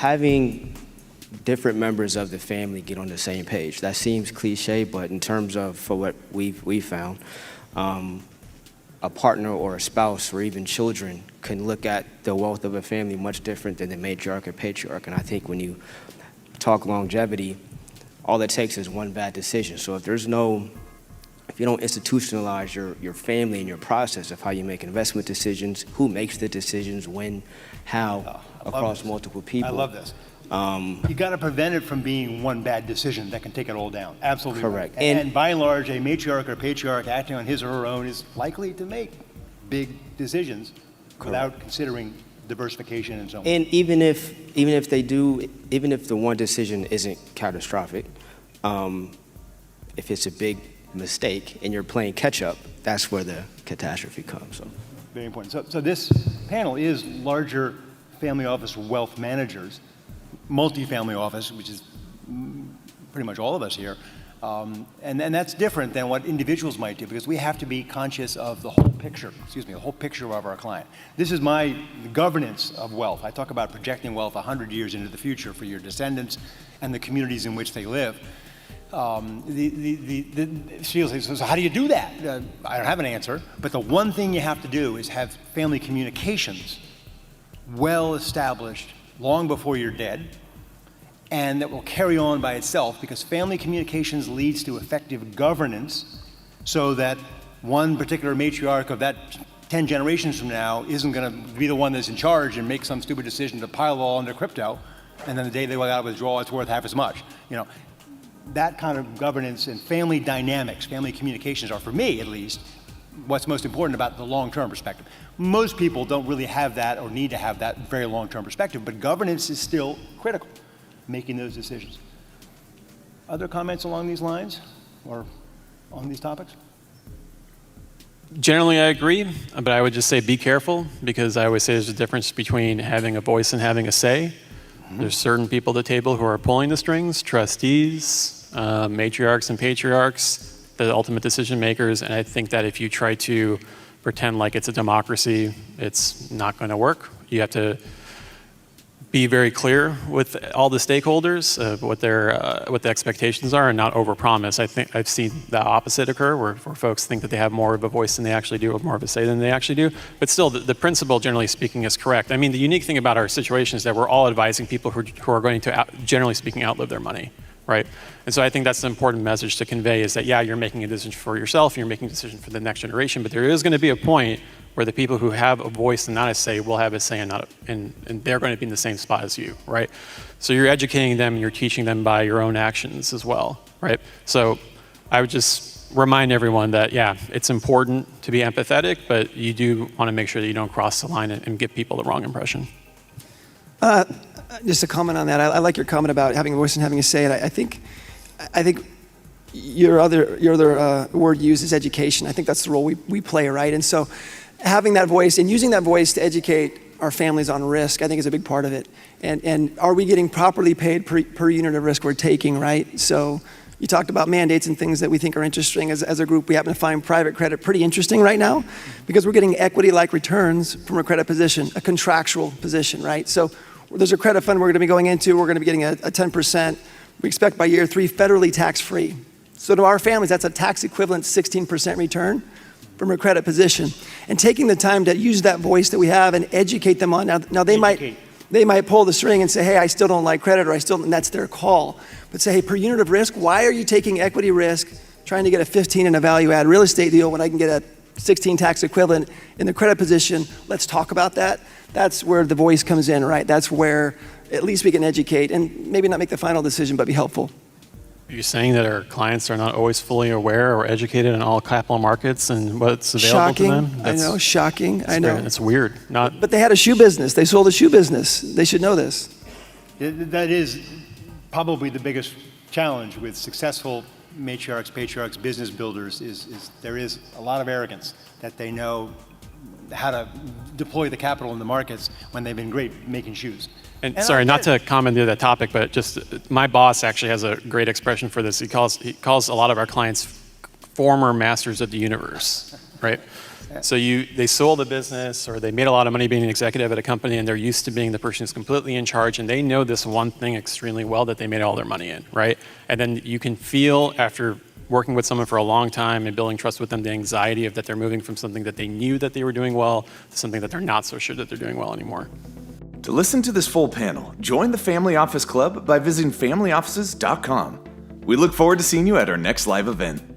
having different members of the family get on the same page. That seems cliche, but in terms of, for what we've found, a partner or a spouse or even children can look at the wealth of a family much different than the matriarch or patriarch. And I think when you talk longevity, all it takes is one bad decision. So if you don't institutionalize your family and your process of how you make investment decisions, who makes the decisions, when, how, across multiple people. I love this. You got to prevent it from being one bad decision that can take it all down. Absolutely. Correct. Right. And by and large, a matriarch or patriarch acting on his or her own is likely to make big decisions without considering diversification and so on. And even if the one decision isn't catastrophic, if it's a big mistake and you're playing catch up, that's where the catastrophe comes. So. Very important. So this panel is larger family office wealth managers, multifamily office, which is pretty much all of us here. And that's different than what individuals might do, because we have to be conscious of the whole picture, the whole picture of our client. This is my governance of wealth. I talk about projecting wealth 100 years into the future for your descendants and the communities in which they live. Sheila says, so how do you do that? I don't have an answer, but the one thing you have to do is have family communications well established long before you're dead, and that will carry on by itself, because family communications leads to effective governance, so that one particular matriarch of that 10 generations from now isn't going to be the one that's in charge and make some stupid decision to pile it all into crypto, and then the day they got to withdraw, it's worth half as much. That kind of governance and family dynamics, family communications are, for me at least, what's most important about the long-term perspective. Most people don't really have that or need to have that very long-term perspective, but governance is still critical, making those decisions. Other comments along these lines or on these topics? Generally, I agree, but I would just say be careful, because I always say there's a difference between having a voice and having a say. There's certain people at the table who are pulling the strings, trustees, matriarchs and patriarchs, the ultimate decision makers, and I think that if you try to pretend like it's a democracy, it's not going to work. You have to be very clear with all the stakeholders of what the expectations are, and not overpromise. I think I've seen the opposite occur, where folks think that they have more of a voice than they actually do, or more of a say than they actually do. But still, the principle, generally speaking, is correct. I mean, the unique thing about our situation is that we're all advising people who are going to, generally speaking, outlive their money, right? And so I think that's an important message to convey, is that, yeah, you're making a decision for yourself, and you're making a decision for the next generation, but there is going to be a point where the people who have a voice and not a say will have a say, and they're going to be in the same spot as you, right? So you're educating them, and you're teaching them by your own actions as well, right? So I would just remind everyone that, yeah, it's important to be empathetic, but you do want to make sure that you don't cross the line and give people the wrong impression. Just a comment on that. I like your comment about having a voice and having a say. And I think your other word used is education. I think that's the role we play, right? And so having that voice and using that voice to educate our families on risk, I think, is a big part of it. And are we getting properly paid per unit of risk we're taking, right? So you talked about mandates and things that we think are interesting. As a group, we happen to find private credit pretty interesting right now, because we're getting equity-like returns from a credit position, a contractual position, right? So there's a credit fund we're going to be going into. We're going to be getting a 10%. We expect by year 3, federally tax-free. So to our families, that's a tax equivalent 16% return from a credit position. And taking the time to use that voice that we have and educate them on. Now they might pull the string and say, hey, I still don't like credit, or and that's their call. But say, hey, per unit of risk, why are you taking equity risk, trying to get a 15 in a value-add real estate deal when I can get a 16 tax equivalent in the credit position? Let's talk about that. That's where the voice comes in, right? That's where at least we can educate and maybe not make the final decision, but be helpful. Are you saying that our clients are not always fully aware or educated in all capital markets and what's available to them? I know, shocking. I know. It's weird. But they had a shoe business. They sold a shoe business. They should know this. That is probably the biggest challenge with successful matriarchs, patriarchs, business builders is there is a lot of arrogance that they know how to deploy the capital in the markets when they've been great making shoes. And sorry, not to comment on that topic, but just my boss actually has a great expression for this. He calls a lot of our clients former masters of the universe, right? So they sold a business or they made a lot of money being an executive at a company and they're used to being the person who's completely in charge and they know this one thing extremely well that they made all their money in, right? And then you can feel after working with someone for a long time and building trust with them, the anxiety of that they're moving from something that they knew that they were doing well to something that they're not so sure that they're doing well anymore. To listen to this full panel, join the Family Office Club by visiting familyoffices.com. We look forward to seeing you at our next live event.